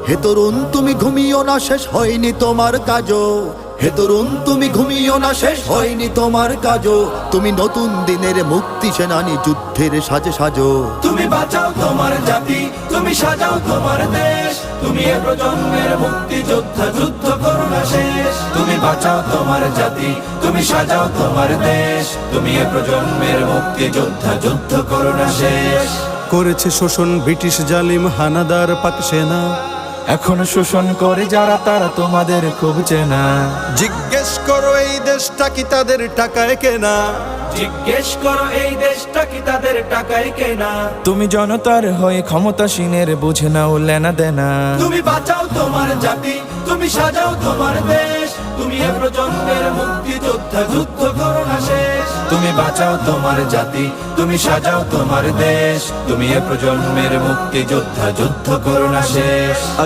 হে তরুণ তুমি ঘুমিও না, শেষ হয়নি তোমার কাজও। হে তরুণ তুমি ঘুমিও না, শেষ হয়নি তোমার কাজও। তুমি নতুন দিনের মুক্তি সেনানী, যুদ্ধের সাজে সাজো। তুমি বাঁচাও তোমার জাতি, তুমি সাজাও তোমার দেশ। তুমি এ প্রজন্মের মুক্তি যোদ্ধা, যুদ্ধ করো না শেষ। তুমি বাঁচাও তোমার জাতি, তুমি সাজাও তোমার দেশ। তুমি এ প্রজন্মের মুক্তি যোদ্ধা, যুদ্ধ করো না শেষ। করেছে শোষণ ব্রিটিশ জালিম হানাদার পাক সেনা, এখন শোষণ করে যারা তারা তোমাদের খুব চেনা। জিজ্ঞেস করো এই দেশটা কি তাদের টাকায় কেনা। জিজ্ঞেস করো এই দেশটা কি তাদের টাকায় কেনা। তুমি জনতার হয়ে ক্ষমতাসীনের বুঝে নাও লেনা দেনা। তুমি বাঁচাও তোমার জাতি, তুমি সাজাও তোমার দেশ। তুমি এ প্রজন্মের মুক্তি যোদ্ধা, যুদ্ধ করো না শেষ। তুমি বাঁচাও তোমার জাতি, তুমি সাজাও তোমার দেশ। তুমি এ প্রজন্মের মুক্তি যোদ্ধা, যুদ্ধ করো না শেষ।